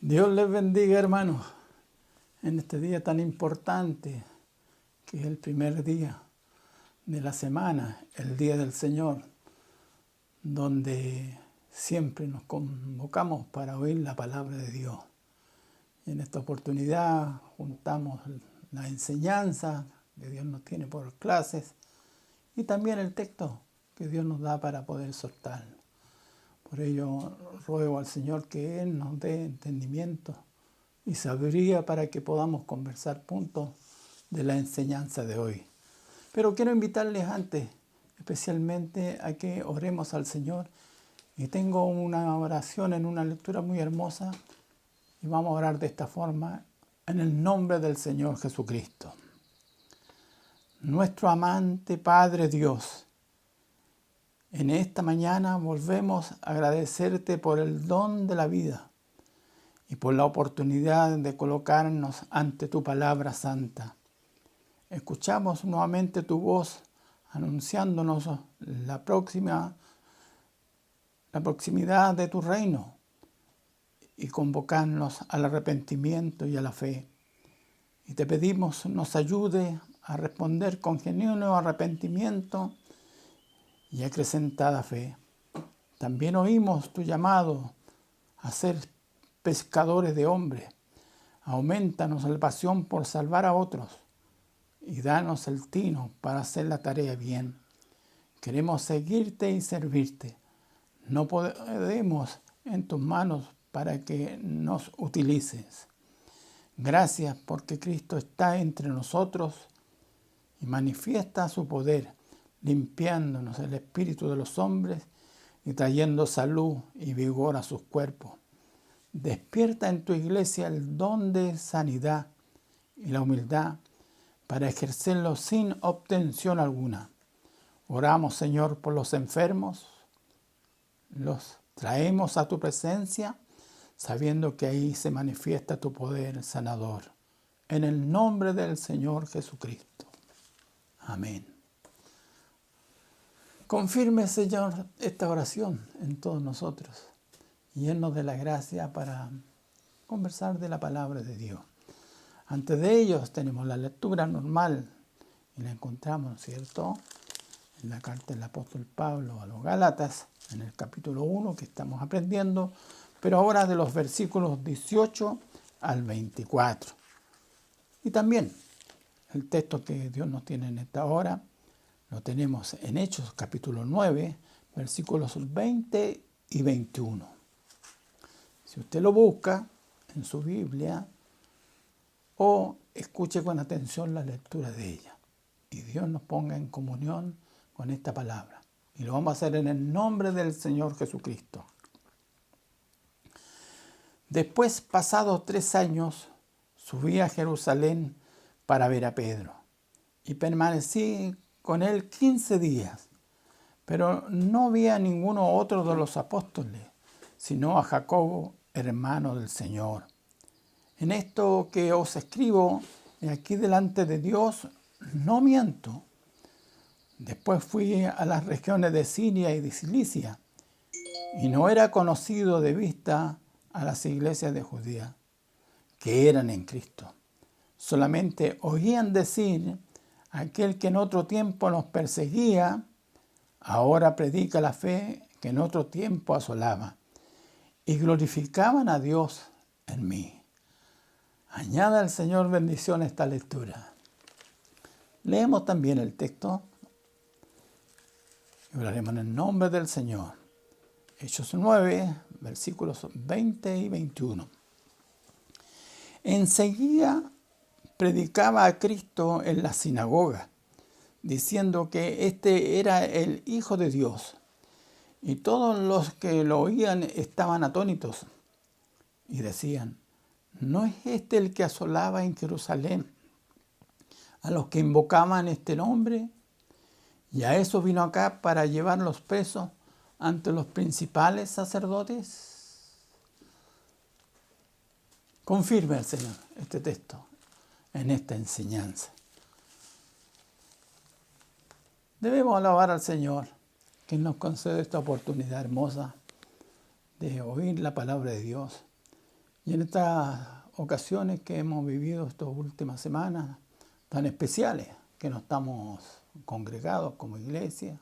Dios les bendiga, hermanos, en este día tan importante, que es el primer día de la semana, el Día del Señor, donde siempre nos convocamos para oír la palabra de Dios. Y en esta oportunidad juntamos la enseñanza que Dios nos tiene por clases y también el texto que Dios nos da para poder soltarlo. Por ello ruego al Señor que Él nos dé entendimiento y sabiduría para que podamos conversar puntos de la enseñanza de hoy. Pero quiero invitarles antes, especialmente a que oremos al Señor. Y tengo una oración en una lectura muy hermosa y vamos a orar de esta forma en el nombre del Señor Jesucristo. Nuestro amante Padre Dios, en esta mañana volvemos a agradecerte por el don de la vida y por la oportunidad de colocarnos ante tu palabra santa. Escuchamos nuevamente tu voz anunciándonos la proximidad de tu reino y convocarnos al arrepentimiento y a la fe. Y te pedimos nos ayude a responder con genuino arrepentimiento y acrecentada fe. También oímos tu llamado a ser pescadores de hombres. Aumentanos la pasión por salvar a otros y danos el tino para hacer la tarea bien. Queremos seguirte y servirte. No podemos en tus manos para que nos utilices. Gracias porque Cristo está entre nosotros y manifiesta su poder, limpiándonos el espíritu de los hombres y trayendo salud y vigor a sus cuerpos. Despierta en tu iglesia el don de sanidad y la humildad para ejercerlo sin obtención alguna. Oramos, Señor, por los enfermos. Los traemos a tu presencia, sabiendo que ahí se manifiesta tu poder sanador. En el nombre del Señor Jesucristo. Amén. Confirme, Señor, esta oración en todos nosotros y llénnos de la gracia para conversar de la palabra de Dios. Antes de ellos tenemos la lectura normal y la encontramos, ¿cierto?, en la carta del apóstol Pablo a los Gálatas, en el capítulo 1 que estamos aprendiendo, pero ahora de los versículos 18 al 24. Y también el texto que Dios nos tiene en esta hora lo tenemos en Hechos capítulo 9, versículos 20 y 21. Si usted lo busca en su Biblia o escuche con atención la lectura de ella y Dios nos ponga en comunión con esta palabra. Y lo vamos a hacer en el nombre del Señor Jesucristo. Después, pasados 3 años, subí a Jerusalén para ver a Pedro y permanecí con él 15 días, pero no vi a ninguno otro de los apóstoles, sino a Jacobo, hermano del Señor. En esto que os escribo aquí delante de Dios, no miento. Después fui a las regiones de Siria y de Cilicia, y no era conocido de vista a las iglesias de Judea, que eran en Cristo. Solamente oían decir, aquel que en otro tiempo nos perseguía, ahora predica la fe que en otro tiempo asolaba, y glorificaban a Dios en mí. Añada al Señor bendición a esta lectura. Leemos también el texto y oraremos en el nombre del Señor. Hechos 9, versículos 20 y 21. Enseguida predicaba a Cristo en la sinagoga, diciendo que este era el Hijo de Dios. Y todos los que lo oían estaban atónitos y decían, ¿no es este el que asolaba en Jerusalén a los que invocaban este nombre? Y a eso vino acá para llevarlos presos ante los principales sacerdotes. Confirme el Señor este texto en esta enseñanza. Debemos alabar al Señor que nos concede esta oportunidad hermosa de oír la palabra de Dios Y en estas ocasiones que hemos vivido estas últimas semanas tan especiales, que nos estamos congregados como iglesia,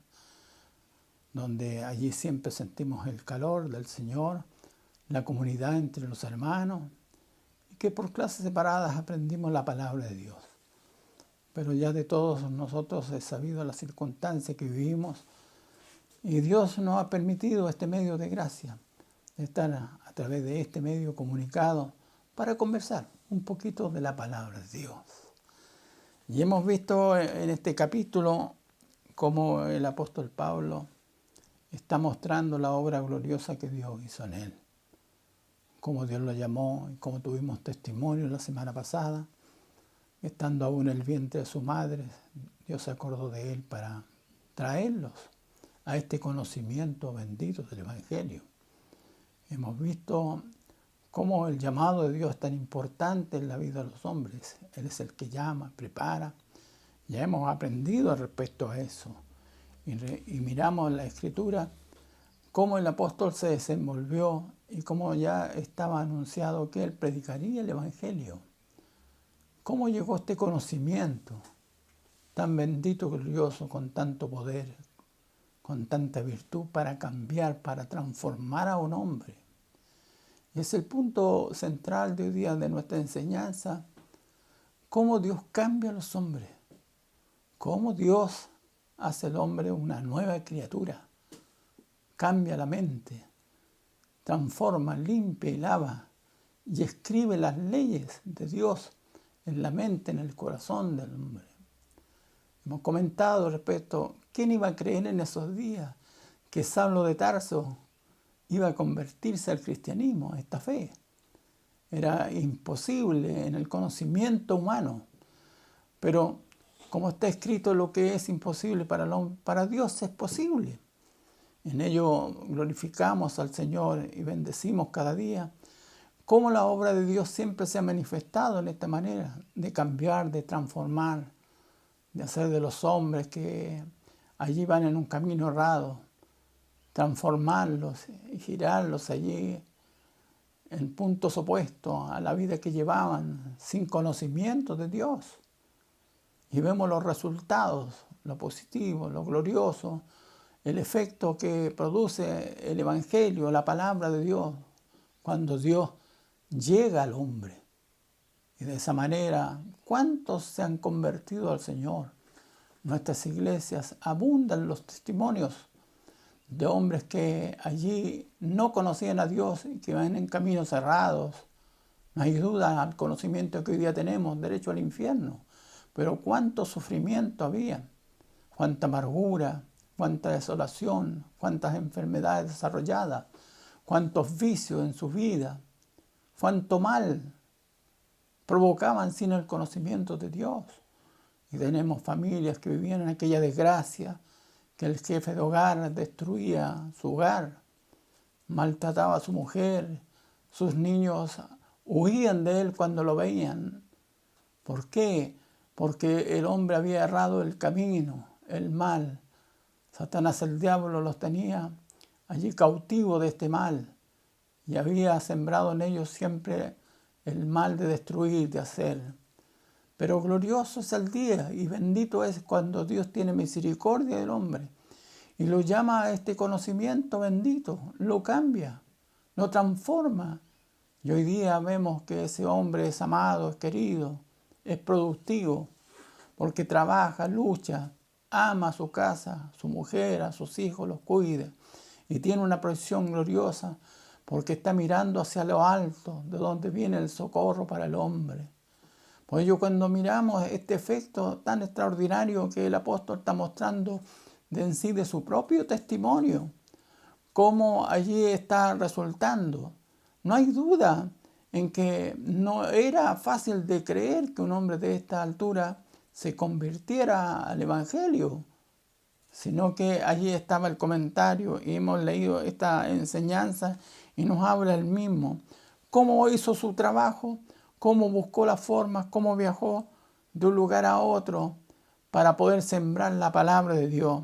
donde allí siempre sentimos el calor del Señor, la comunidad entre los hermanos, y que por clases separadas aprendimos la palabra de Dios. Pero ya de todos nosotros es sabido la circunstancia que vivimos, y Dios nos ha permitido este medio de gracia, de estar a través de este medio comunicado para conversar un poquito de la palabra de Dios. Y hemos visto en este capítulo cómo el apóstol Pablo está mostrando la obra gloriosa que Dios hizo en él, cómo Dios lo llamó y cómo tuvimos testimonio la semana pasada. Estando aún en el vientre de su madre, Dios se acordó de él para traerlos a este conocimiento bendito del Evangelio. Hemos visto cómo el llamado de Dios es tan importante en la vida de los hombres. Él es el que llama, prepara. Ya hemos aprendido respecto a eso. Y miramos en la Escritura cómo el apóstol se desenvolvió y cómo ya estaba anunciado que él predicaría el Evangelio. ¿Cómo llegó este conocimiento tan bendito, glorioso, con tanto poder, con tanta virtud para cambiar, para transformar a un hombre? Y es el punto central de hoy día de nuestra enseñanza, cómo Dios cambia a los hombres, cómo Dios hace al hombre una nueva criatura, cambia la mente, transforma, limpia y lava y escribe las leyes de Dios en la mente, en el corazón del hombre. Hemos comentado respecto, ¿quién iba a creer en esos días que Saulo de Tarso iba a convertirse al cristianismo, a esta fe? Era imposible en el conocimiento humano, pero como está escrito, lo que es imposible para Dios es posible. En ello glorificamos al Señor y bendecimos cada día cómo la obra de Dios siempre se ha manifestado en esta manera de cambiar, de transformar, de hacer de los hombres que allí van en un camino errado, transformarlos y girarlos allí en puntos opuestos a la vida que llevaban sin conocimiento de Dios. Y vemos los resultados, lo positivo, lo glorioso, el efecto que produce el Evangelio, la palabra de Dios, cuando Dios llega al hombre. Y de esa manera, ¿cuántos se han convertido al Señor? Nuestras iglesias abundan los testimonios de hombres que allí no conocían a Dios y que van en caminos cerrados. No hay duda al conocimiento que hoy día tenemos, derecho al infierno. Pero cuánto sufrimiento había, cuánta amargura, cuánta desolación, cuántas enfermedades desarrolladas, cuántos vicios en su vida, cuánto mal provocaban sin el conocimiento de Dios. Y tenemos familias que vivían en aquella desgracia, que el jefe de hogar destruía su hogar, maltrataba a su mujer, sus niños huían de él cuando lo veían. ¿Por qué? Porque el hombre había errado el camino, el mal. Satanás, el diablo, los tenía allí cautivos de este mal y había sembrado en ellos siempre el mal de destruir, de hacer. Pero glorioso es el día y bendito es cuando Dios tiene misericordia del hombre y lo llama a este conocimiento bendito, lo cambia, lo transforma. Y hoy día vemos que ese hombre es amado, es querido, es productivo, porque trabaja, lucha, ama a su casa, a su mujer, a sus hijos, los cuida y tiene una provisión gloriosa porque está mirando hacia lo alto, de donde viene el socorro para el hombre. Por ello, cuando miramos este efecto tan extraordinario que el apóstol está mostrando en sí de su propio testimonio, cómo allí está resultando, no hay duda en que no era fácil de creer que un hombre de esta altura se convirtiera al Evangelio, sino que allí estaba el comentario y hemos leído esta enseñanza y nos habla el mismo. Cómo hizo su trabajo, cómo buscó las formas, cómo viajó de un lugar a otro para poder sembrar la palabra de Dios.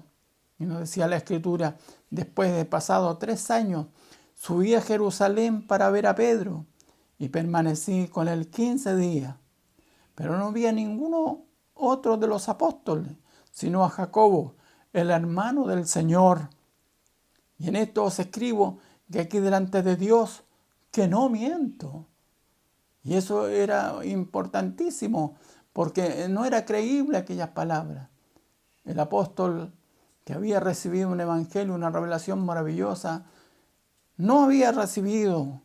Y nos decía la Escritura, después de pasado 3 años, subí a Jerusalén para ver a Pedro y permanecí con él 15 días. Pero no vi a ninguno otro de los apóstoles, sino a Jacobo, el hermano del Señor. Y en esto os escribo que aquí delante de Dios, que no miento. Y eso era importantísimo, porque no era creíble aquellas palabras. El apóstol que había recibido un evangelio, una revelación maravillosa, no había recibido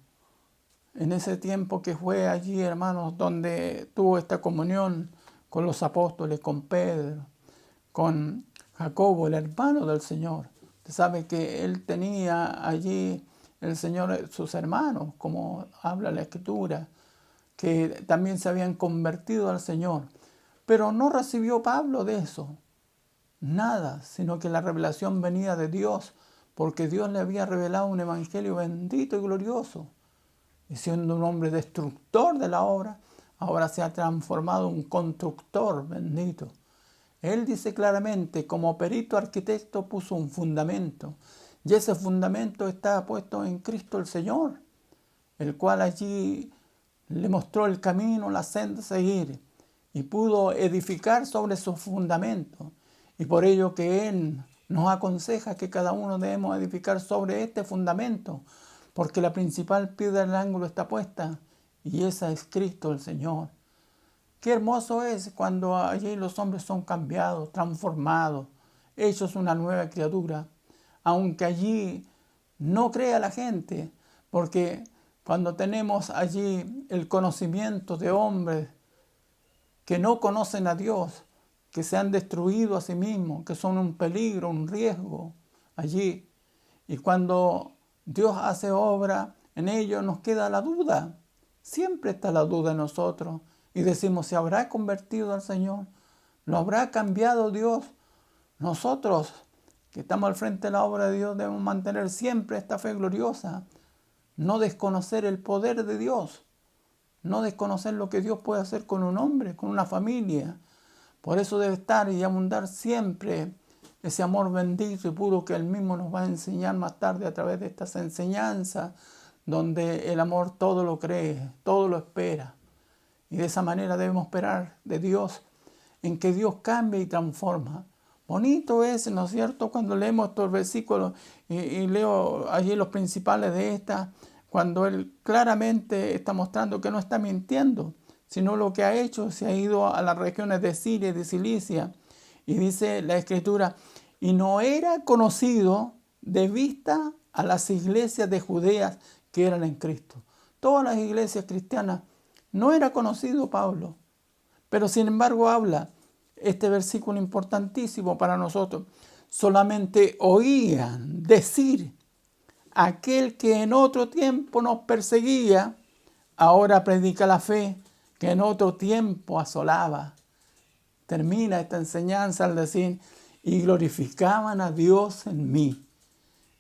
en ese tiempo que fue allí, hermanos, donde tuvo esta comunión con los apóstoles, con Pedro, con Jacobo, el hermano del Señor. Usted sabe que él tenía allí el Señor sus hermanos, como habla la Escritura, que también se habían convertido al Señor. Pero no recibió Pablo de eso, nada, sino que la revelación venía de Dios, porque Dios le había revelado un evangelio bendito y glorioso. Y siendo un hombre destructor de la obra, ahora se ha transformado en un constructor bendito. Él dice claramente, como perito arquitecto puso un fundamento, y ese fundamento está puesto en Cristo el Señor, el cual allí le mostró el camino, la senda a seguir, y pudo edificar sobre su fundamento. Y por ello que Él nos aconseja que cada uno debemos edificar sobre este fundamento, porque la principal piedra del ángulo está puesta, y esa es Cristo el Señor. Qué hermoso es cuando allí los hombres son cambiados, transformados, hechos una nueva criatura, aunque allí no crea la gente, porque cuando tenemos allí el conocimiento de hombres que no conocen a Dios, que se han destruido a sí mismos, que son un peligro, un riesgo allí, y cuando Dios hace obra en ellos nos queda la duda, siempre está la duda en nosotros, y decimos, ¿se habrá convertido al Señor? ¿Lo habrá cambiado Dios? Nosotros, que estamos al frente de la obra de Dios, debemos mantener siempre esta fe gloriosa, no desconocer el poder de Dios, no desconocer lo que Dios puede hacer con un hombre, con una familia. Por eso debe estar y abundar siempre ese amor bendito y puro que Él mismo nos va a enseñar más tarde a través de estas enseñanzas, donde el amor todo lo cree, todo lo espera. Y de esa manera debemos esperar de Dios, en que Dios cambie y transforma. Bonito es, ¿no es cierto?, cuando leemos estos versículos y leo allí los principales de esta, cuando Él claramente está mostrando que no está mintiendo, sino lo que ha hecho, se ha ido a las regiones de Siria y de Cilicia. Y dice la Escritura, y no era conocido de vista a las iglesias de Judea que eran en Cristo. Todas las iglesias cristianas no era conocido Pablo, pero sin embargo habla este versículo importantísimo para nosotros. Solamente oían decir, aquel que en otro tiempo nos perseguía, ahora predica la fe que en otro tiempo asolaba. Termina esta enseñanza al decir, y glorificaban a Dios en mí.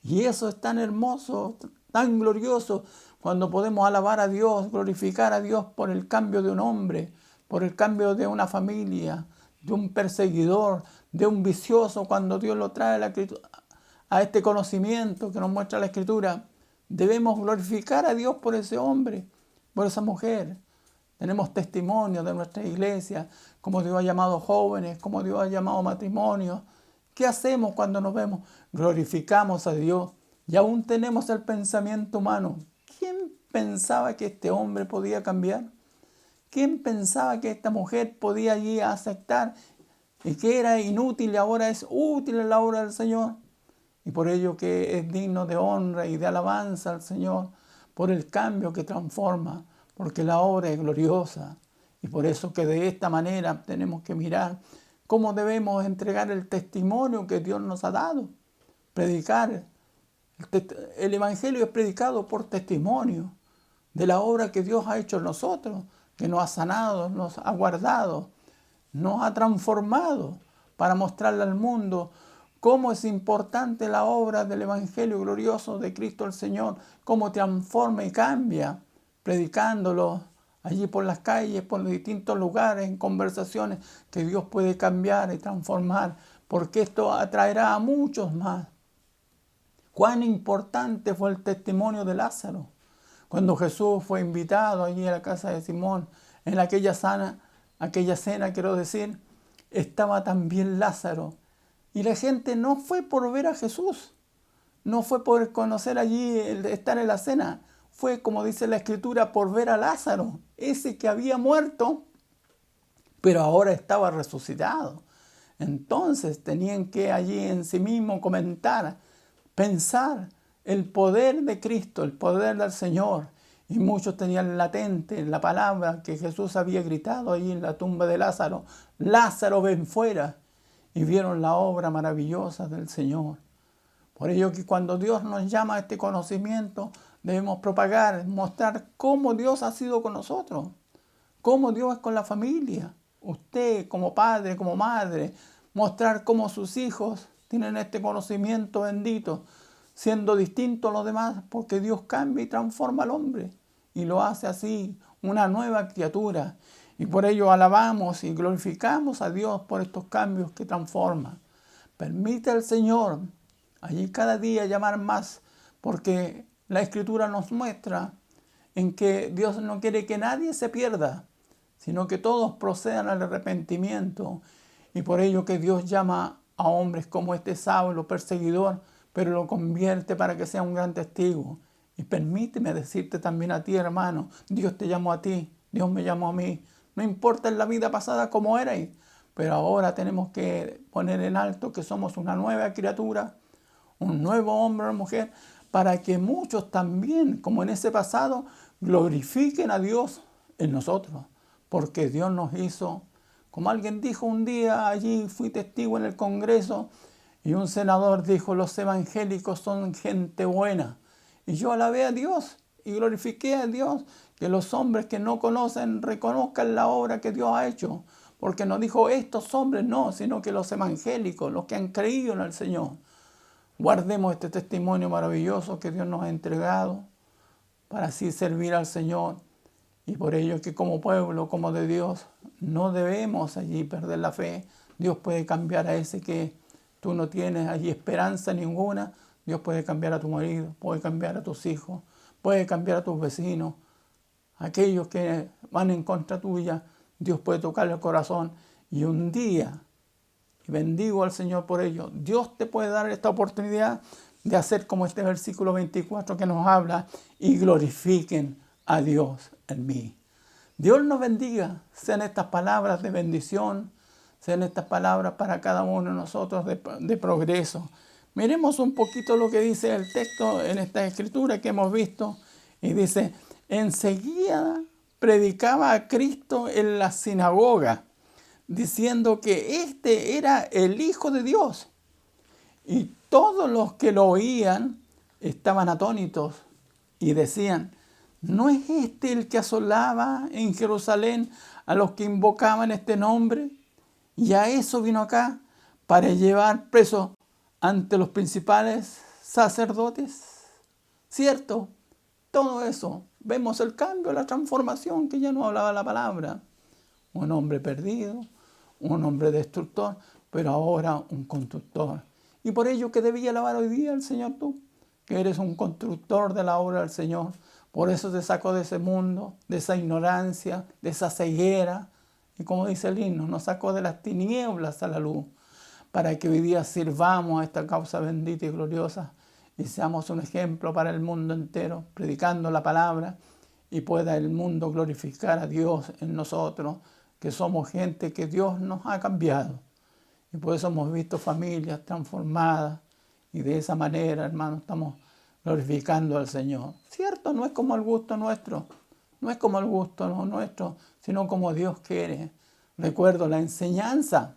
Y eso es tan hermoso, tan glorioso, cuando podemos alabar a Dios, glorificar a Dios por el cambio de un hombre, por el cambio de una familia, de un perseguidor, de un vicioso, cuando Dios lo trae a este conocimiento que nos muestra la Escritura. Debemos glorificar a Dios por ese hombre, por esa mujer. Tenemos testimonio de nuestra iglesia, como Dios ha llamado jóvenes, como Dios ha llamado matrimonios. ¿Qué hacemos cuando nos vemos? Glorificamos a Dios y aún tenemos el pensamiento humano. ¿Quién pensaba que este hombre podía cambiar? ¿Quién pensaba que esta mujer podía allí aceptar y que era inútil y ahora es útil en la obra del Señor? Y por ello que es digno de honra y de alabanza al Señor, por el cambio que transforma, porque la obra es gloriosa. Y por eso que de esta manera tenemos que mirar cómo debemos entregar el testimonio que Dios nos ha dado. Predicar. El Evangelio es predicado por testimonio de la obra que Dios ha hecho en nosotros, que nos ha sanado, nos ha guardado, nos ha transformado para mostrarle al mundo cómo es importante la obra del Evangelio glorioso de Cristo el Señor, cómo transforma y cambia, predicándolo allí por las calles, por los distintos lugares, en conversaciones, que Dios puede cambiar y transformar, porque esto atraerá a muchos más. Cuán importante fue el testimonio de Lázaro, Cuando Jesús fue invitado allí a la casa de Simón, en aquella cena, quiero decir, estaba también Lázaro. Y la gente no fue por ver a Jesús, no fue por conocer allí, estar en la cena. Fue, como dice la Escritura, por ver a Lázaro, ese que había muerto, pero ahora estaba resucitado. Entonces tenían que allí en sí mismo comentar, pensar el poder de Cristo, el poder del Señor. Y muchos tenían latente la palabra que Jesús había gritado allí en la tumba de Lázaro: Lázaro, ven fuera. Y vieron la obra maravillosa del Señor. Por ello que cuando Dios nos llama a este conocimiento, debemos propagar, mostrar cómo Dios ha sido con nosotros, cómo Dios es con la familia. Usted como padre, como madre, mostrar cómo sus hijos tienen este conocimiento bendito, siendo distinto a los demás, porque Dios cambia y transforma al hombre, y lo hace así, una nueva criatura. Y por ello alabamos y glorificamos a Dios por estos cambios que transforma. Permite al Señor allí cada día llamar más, porque la Escritura nos muestra en que Dios no quiere que nadie se pierda, sino que todos procedan al arrepentimiento. Y por ello que Dios llama a hombres como este Saulo, perseguidor, pero lo convierte para que sea un gran testigo. Y permíteme decirte también a ti, hermano, Dios te llamó a ti, Dios me llamó a mí. No importa en la vida pasada cómo erais, pero ahora tenemos que poner en alto que somos una nueva criatura, un nuevo hombre o mujer, para que muchos también, como en ese pasado, glorifiquen a Dios en nosotros. Porque Dios nos hizo, como alguien dijo un día, allí fui testigo en el Congreso, y un senador dijo: los evangélicos son gente buena. Y yo alabé a Dios y glorifiqué a Dios, que los hombres que no conocen reconozcan la obra que Dios ha hecho. Porque no dijo estos hombres, no, sino que los evangélicos, los que han creído en el Señor. Guardemos este testimonio maravilloso que Dios nos ha entregado para así servir al Señor. Y por ello que como pueblo, como de Dios, no debemos allí perder la fe. Dios puede cambiar a ese que tú no tienes allí esperanza ninguna. Dios puede cambiar a tu marido, puede cambiar a tus hijos, puede cambiar a tus vecinos. Aquellos que van en contra tuya, Dios puede tocar el corazón. Y un día, y bendigo al Señor por ello, Dios te puede dar esta oportunidad de hacer como este versículo 24 que nos habla: y glorifiquen a Dios en mí. Dios nos bendiga. Sean estas palabras de bendición, sean estas palabras para cada uno de nosotros de progreso. Miremos un poquito lo que dice el texto en esta escritura que hemos visto. Y dice: enseguida predicaba a Cristo en la sinagoga, diciendo que este era el Hijo de Dios. Y todos los que lo oían estaban atónitos y decían: ¿no es este el que asolaba en Jerusalén a los que invocaban este nombre? Y a eso vino acá, para llevar preso ante los principales sacerdotes. ¿Cierto? Todo eso. Vemos el cambio, la transformación que ya no hablaba la palabra. Un hombre perdido, un hombre destructor, pero ahora un constructor. Y por ello que debía alabar hoy día al Señor tú, que eres un constructor de la obra del Señor. Por eso te sacó de ese mundo, de esa ignorancia, de esa ceguera. Y como dice el himno, nos sacó de las tinieblas a la luz, para que hoy día sirvamos a esta causa bendita y gloriosa y seamos un ejemplo para el mundo entero, predicando la palabra, y pueda el mundo glorificar a Dios en nosotros, que somos gente que Dios nos ha cambiado. Y por eso hemos visto familias transformadas, y de esa manera, hermanos, estamos glorificando al Señor. Cierto, no es como el gusto nuestro, no es como el gusto nuestro, sino como Dios quiere. Recuerdo la enseñanza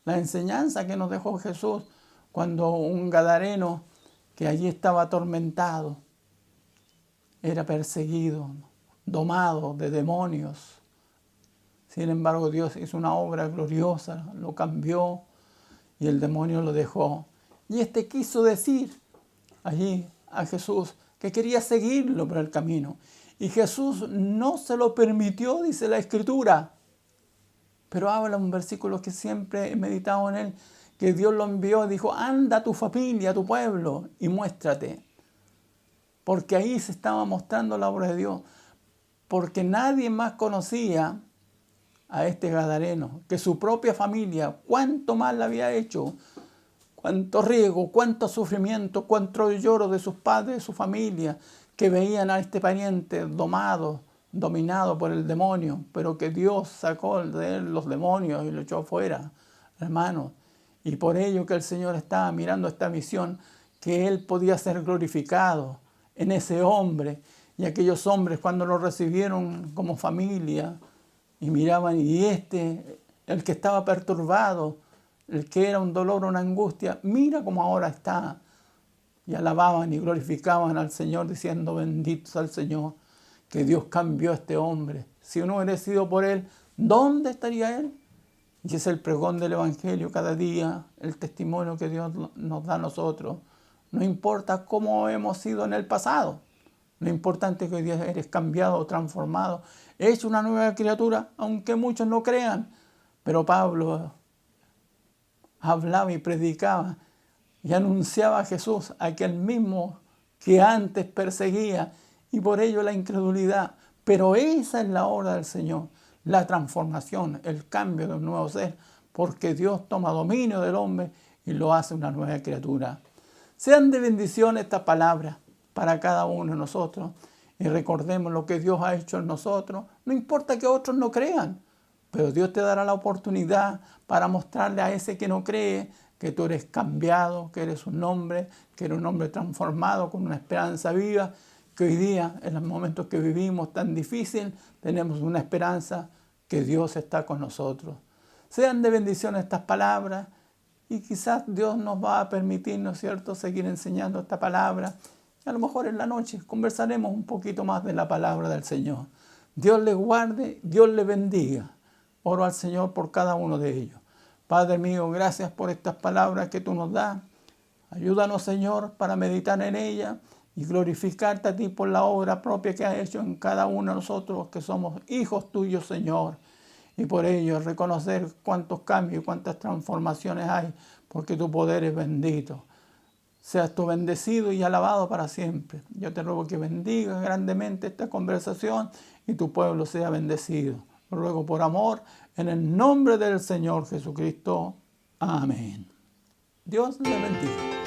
que nos dejó Jesús cuando un gadareno que allí estaba atormentado, era perseguido, domado de demonios. Sin embargo, Dios hizo una obra gloriosa, lo cambió y el demonio lo dejó. Y este quiso decir allí a Jesús que quería seguirlo por el camino. Y Jesús no se lo permitió, dice la Escritura. Pero habla un versículo que siempre he meditado en él, que Dios lo envió, dijo: anda a tu familia, a tu pueblo, y muéstrate. porque ahí se estaba mostrando la obra de Dios, porque nadie más conocía a este gadareno que su propia familia. Cuánto mal le había hecho, cuánto riesgo, cuánto sufrimiento, cuánto lloro de sus padres, de su familia, que veían a este pariente dominado por el demonio, pero que Dios sacó de él los demonios y lo echó fuera, hermanos. Y por ello que el Señor estaba mirando esta visión, que Él podía ser glorificado en ese hombre. Y aquellos hombres, cuando lo recibieron como familia y miraban, y el que estaba perturbado, el que era un dolor, una angustia, mira cómo ahora está. Y alababan y glorificaban al Señor diciendo: bendito sea el Señor, que Dios cambió a este hombre. Si no hubiera sido por Él, ¿dónde estaría Él? Y es el pregón del Evangelio cada día, el testimonio que Dios nos da a nosotros. No importa cómo hemos sido en el pasado. Lo importante es que hoy día eres cambiado, transformado, hecho una nueva criatura, aunque muchos no crean. Pero Pablo hablaba y predicaba y anunciaba a Jesús, aquel mismo que antes perseguía, y por ello la incredulidad. Pero esa es la obra del Señor, la transformación, el cambio de un nuevo ser, porque Dios toma dominio del hombre y lo hace una nueva criatura. Sean de bendición estas palabras para cada uno de nosotros, y recordemos lo que Dios ha hecho en nosotros. No importa que otros no crean, pero Dios te dará la oportunidad para mostrarle a ese que no cree que tú eres cambiado, que eres un hombre transformado con una esperanza viva, que hoy día, en los momentos que vivimos tan difíciles, tenemos una esperanza que Dios está con nosotros. Sean de bendición estas palabras, y quizás Dios nos va a permitir, ¿no es cierto?, seguir enseñando esta palabra. A lo mejor en la noche conversaremos un poquito más de la palabra del Señor. Dios les guarde, Dios les bendiga. Oro al Señor por cada uno de ellos. Padre mío, gracias por estas palabras que tú nos das. Ayúdanos, Señor, para meditar en ellas y glorificarte a ti por la obra propia que has hecho en cada uno de nosotros, que somos hijos tuyos, Señor. Y por ello reconocer cuántos cambios y cuántas transformaciones hay, porque tu poder es bendito. Seas tú bendecido y alabado para siempre. Yo te ruego que bendiga grandemente esta conversación y tu pueblo sea bendecido. Lo ruego por amor, en el nombre del Señor Jesucristo. Amén. Dios le bendiga.